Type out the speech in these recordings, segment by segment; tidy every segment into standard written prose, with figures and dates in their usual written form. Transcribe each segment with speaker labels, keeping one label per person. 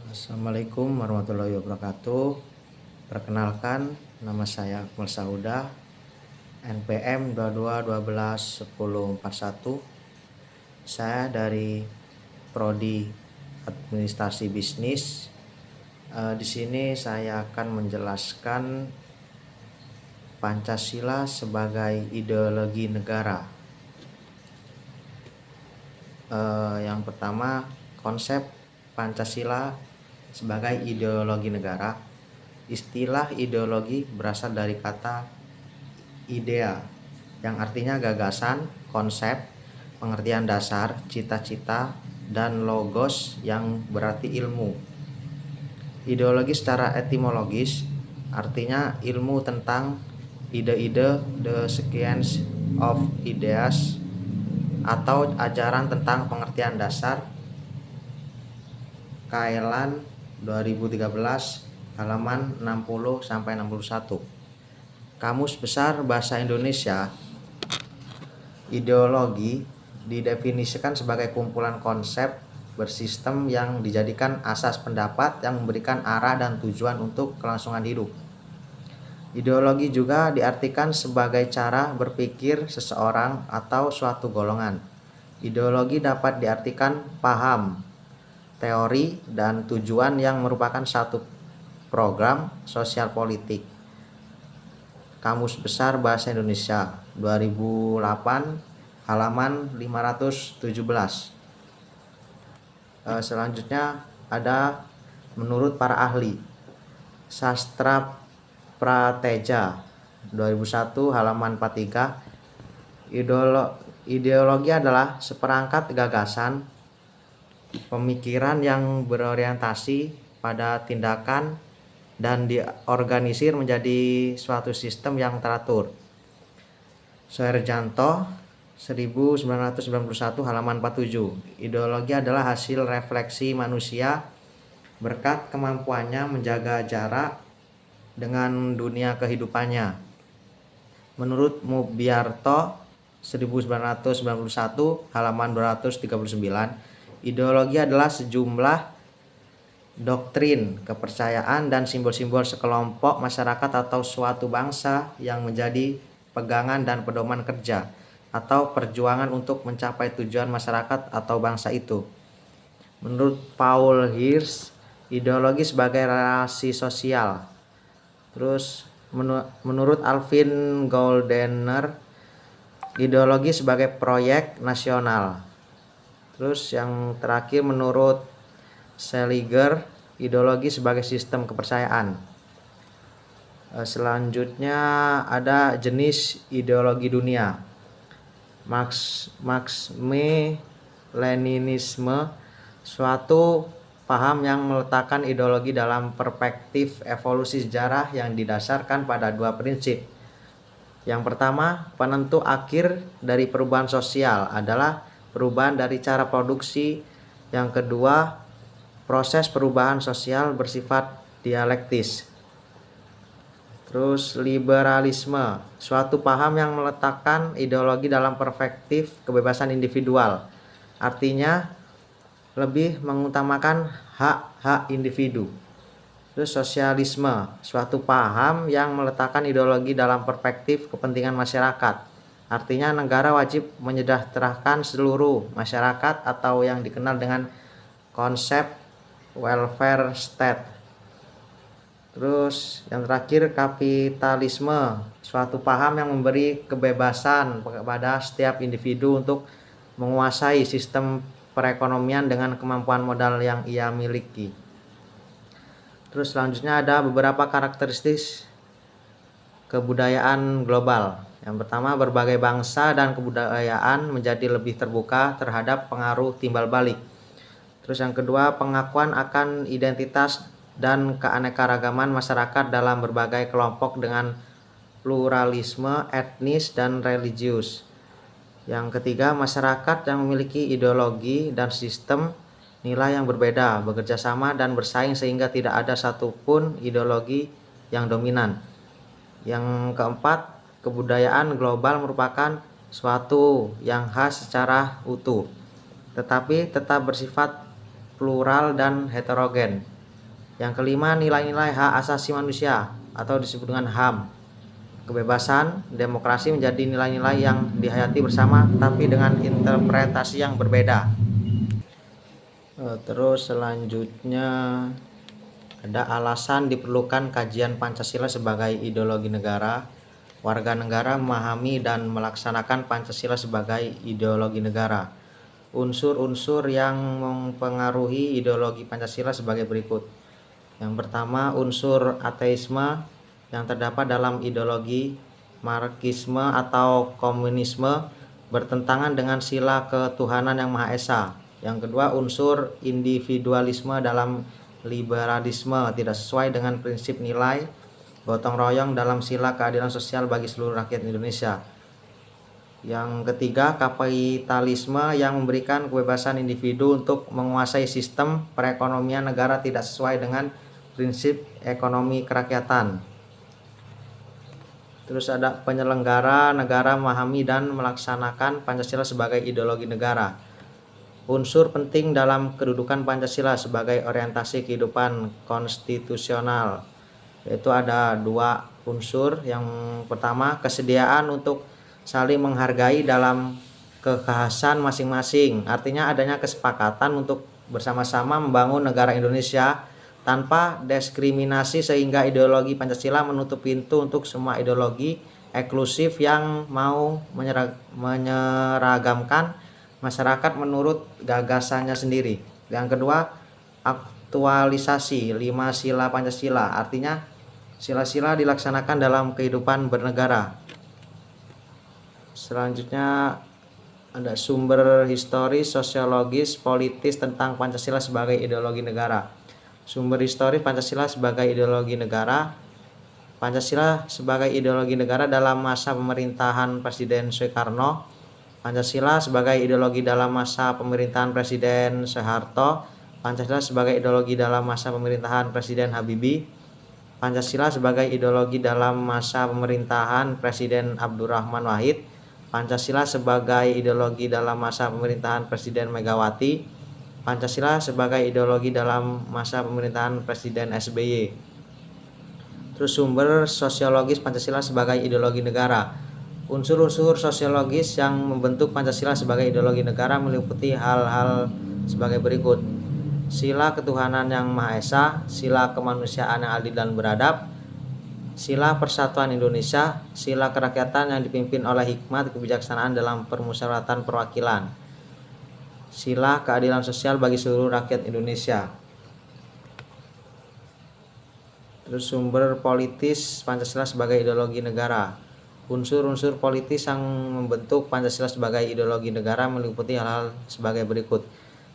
Speaker 1: Assalamualaikum warahmatullahi wabarakatuh. Perkenalkan, nama saya Akmal Sauda, NPM 22121041. Saya dari Prodi Administrasi Bisnis. Di sini saya akan menjelaskan Pancasila sebagai ideologi negara. Yang pertama, konsep Pancasila sebagai ideologi negara. Istilah ideologi berasal dari kata idea, yang artinya gagasan, konsep, pengertian dasar, cita-cita, dan logos yang berarti ilmu. Ideologi secara etimologis artinya ilmu tentang ide-ide, the science of ideas, atau ajaran tentang pengertian dasar. Kaelan 2013 halaman 60-61. Kamus Besar Bahasa Indonesia. Ideologi didefinisikan sebagai kumpulan konsep bersistem yang dijadikan asas pendapat yang memberikan arah dan tujuan untuk kelangsungan hidup. Ideologi juga diartikan sebagai cara berpikir seseorang atau suatu golongan. Ideologi dapat diartikan paham, teori, dan tujuan yang merupakan satu program sosial politik. Kamus Besar Bahasa Indonesia 2008 halaman 517. Selanjutnya ada menurut para ahli. Sastra Prateja 2001 halaman 43. Ideologi adalah seperangkat gagasan, pemikiran yang berorientasi pada tindakan dan diorganisir menjadi suatu sistem yang teratur. Soeharjanto 1991 halaman 47. Ideologi adalah hasil refleksi manusia berkat kemampuannya menjaga jarak dengan dunia kehidupannya. Menurut Mubyarto 1991 halaman 239, ideologi adalah sejumlah doktrin, kepercayaan, dan simbol-simbol sekelompok masyarakat atau suatu bangsa yang menjadi pegangan dan pedoman kerja atau perjuangan untuk mencapai tujuan masyarakat atau bangsa itu. Menurut Paul Hirsch, ideologi sebagai relasi sosial. Terus menurut Alvin Goldner, ideologi sebagai proyek nasional. Terus yang terakhir menurut Seliger, ideologi sebagai sistem kepercayaan. Selanjutnya ada jenis ideologi dunia. Marxisme, Leninisme, suatu paham yang meletakkan ideologi dalam perspektif evolusi sejarah yang didasarkan pada dua prinsip. Yang pertama, penentu akhir dari perubahan sosial adalah perubahan dari cara produksi. Yang kedua, proses perubahan sosial bersifat dialektis. Terus liberalisme, suatu paham yang meletakkan ideologi dalam perspektif kebebasan individual. Artinya lebih mengutamakan hak-hak individu. Terus sosialisme, suatu paham yang meletakkan ideologi dalam perspektif kepentingan masyarakat. Artinya negara wajib menyejahterakan seluruh masyarakat atau yang dikenal dengan konsep welfare state. Terus yang terakhir kapitalisme, suatu paham yang memberi kebebasan kepada setiap individu untuk menguasai sistem perekonomian dengan kemampuan modal yang ia miliki. Terus selanjutnya ada beberapa karakteristik kebudayaan global. Yang pertama, berbagai bangsa dan kebudayaan menjadi lebih terbuka terhadap pengaruh timbal balik. Terus yang kedua, pengakuan akan identitas dan keanekaragaman masyarakat dalam berbagai kelompok dengan pluralisme etnis dan religius. Yang ketiga, masyarakat yang memiliki ideologi dan sistem nilai yang berbeda, bekerja sama dan bersaing sehingga tidak ada satupun ideologi yang dominan. Yang keempat, kebudayaan global merupakan suatu yang khas secara utuh, tetapi tetap bersifat plural dan heterogen. Yang kelima, nilai-nilai hak asasi manusia atau disebut dengan HAM. Kebebasan, demokrasi menjadi nilai-nilai yang dihayati bersama tapi dengan interpretasi yang berbeda. Terus selanjutnya ada alasan diperlukan kajian Pancasila sebagai ideologi negara. Warga negara memahami dan melaksanakan Pancasila sebagai ideologi negara. Unsur-unsur yang mempengaruhi ideologi Pancasila sebagai berikut. Yang pertama, unsur ateisme yang terdapat dalam ideologi Marxisme atau komunisme bertentangan dengan sila ketuhanan yang Maha Esa. Yang kedua, unsur individualisme dalam liberalisme tidak sesuai dengan prinsip nilai gotong royong dalam sila keadilan sosial bagi seluruh rakyat Indonesia. Yang ketiga, kapitalisme yang memberikan kebebasan individu untuk menguasai sistem perekonomian negara tidak sesuai dengan prinsip ekonomi kerakyatan. Terus ada penyelenggara negara memahami dan melaksanakan Pancasila sebagai ideologi negara. Unsur penting dalam kedudukan Pancasila sebagai orientasi kehidupan konstitusional, yaitu ada dua unsur. Yang pertama, kesediaan untuk saling menghargai dalam kekhasan masing-masing, artinya adanya kesepakatan untuk bersama-sama membangun negara Indonesia tanpa diskriminasi sehingga ideologi Pancasila menutup pintu untuk semua ideologi eksklusif yang mau menyeragamkan masyarakat menurut gagasannya sendiri. Yang kedua, aktualisasi 5 sila Pancasila, artinya sila-sila dilaksanakan dalam kehidupan bernegara. Selanjutnya ada sumber historis, sosiologis, politis tentang Pancasila sebagai ideologi negara. Sumber historis Pancasila sebagai ideologi negara. Pancasila sebagai ideologi negara dalam masa pemerintahan Presiden Soekarno. Pancasila sebagai ideologi dalam masa pemerintahan Presiden Soeharto. Pancasila sebagai ideologi dalam masa pemerintahan Presiden Habibie. Pancasila sebagai ideologi dalam masa pemerintahan Presiden Abdurrahman Wahid. Pancasila sebagai ideologi dalam masa pemerintahan Presiden Megawati. Pancasila sebagai ideologi dalam masa pemerintahan Presiden SBY. Terus sumber sosiologis Pancasila sebagai ideologi negara. Unsur-unsur sosiologis yang membentuk Pancasila sebagai ideologi negara meliputi hal-hal sebagai berikut. Sila ketuhanan yang Maha Esa, sila kemanusiaan yang adil dan beradab, sila persatuan Indonesia, sila kerakyatan yang dipimpin oleh hikmat kebijaksanaan dalam permusyawaratan perwakilan, sila keadilan sosial bagi seluruh rakyat Indonesia. Terus sumber politis Pancasila sebagai ideologi negara. Unsur-unsur politis yang membentuk Pancasila sebagai ideologi negara meliputi hal-hal sebagai berikut.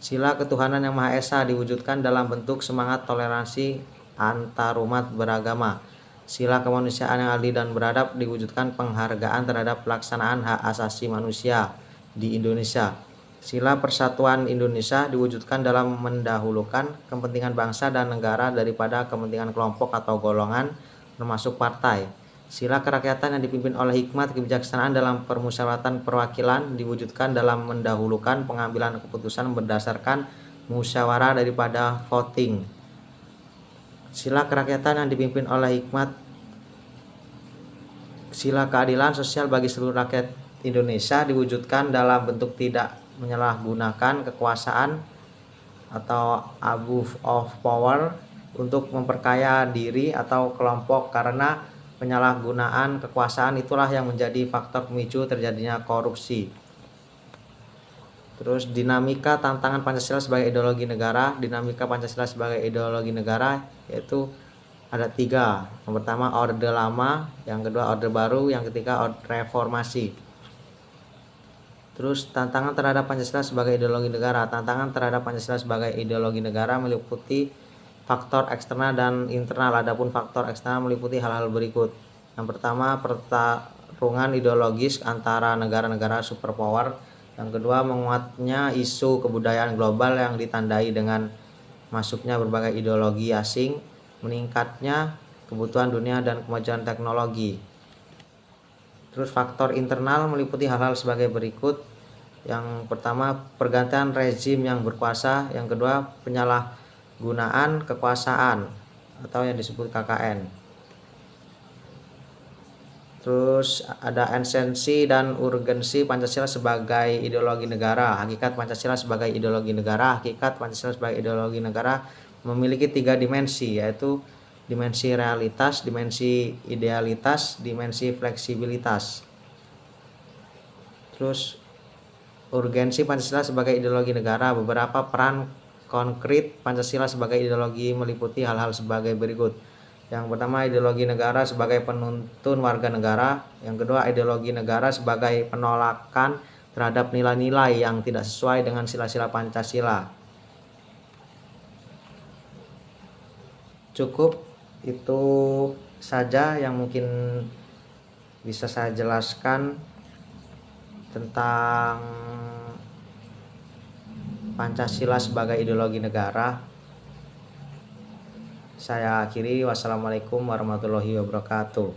Speaker 1: Sila ketuhanan yang Maha Esa diwujudkan dalam bentuk semangat toleransi antarumat beragama. Sila kemanusiaan yang adil dan beradab diwujudkan penghargaan terhadap pelaksanaan hak asasi manusia di Indonesia. Sila persatuan Indonesia diwujudkan dalam mendahulukan kepentingan bangsa dan negara daripada kepentingan kelompok atau golongan termasuk partai. Sila kerakyatan yang dipimpin oleh hikmat kebijaksanaan dalam permusyawaratan perwakilan diwujudkan dalam mendahulukan pengambilan keputusan berdasarkan musyawarah daripada voting. Sila kerakyatan yang dipimpin oleh hikmat, sila keadilan sosial bagi seluruh rakyat Indonesia diwujudkan dalam bentuk tidak menyalahgunakan kekuasaan atau abuse of power untuk memperkaya diri atau kelompok, karena penyalahgunaan kekuasaan itulah yang menjadi faktor pemicu terjadinya korupsi. Terus dinamika tantangan Pancasila sebagai ideologi negara. Dinamika Pancasila sebagai ideologi negara yaitu ada 3. Yang pertama Orde Lama, yang kedua Orde Baru, yang ketiga Orde Reformasi. Terus tantangan terhadap Pancasila sebagai ideologi negara. Tantangan terhadap Pancasila sebagai ideologi negara meliputi faktor eksternal dan internal. Adapun faktor eksternal meliputi hal-hal berikut. Yang pertama, pertarungan ideologis antara negara-negara superpower. Yang kedua, menguatnya isu kebudayaan global yang ditandai dengan masuknya berbagai ideologi asing, meningkatnya kebutuhan dunia dan kemajuan teknologi. Terus faktor internal meliputi hal-hal sebagai berikut. Yang pertama, pergantian rezim yang berkuasa. Yang kedua, penyalahgunaan kekuasaan atau yang disebut KKN. Terus ada esensi dan urgensi Pancasila sebagai ideologi negara. Hakikat Pancasila sebagai ideologi negara. Hakikat Pancasila sebagai ideologi negara memiliki 3 dimensi, yaitu dimensi realitas, dimensi idealitas, dimensi fleksibilitas. Terus urgensi Pancasila sebagai ideologi negara. Beberapa peran konkret Pancasila sebagai ideologi meliputi hal-hal sebagai berikut. Yang pertama, ideologi negara sebagai penuntun warga negara. Yang kedua, ideologi negara sebagai penolakan terhadap nilai-nilai yang tidak sesuai dengan sila-sila Pancasila. Cukup itu saja yang mungkin bisa saya jelaskan tentang Pancasila sebagai ideologi negara. Saya akhiri. Wassalamualaikum warahmatullahi wabarakatuh.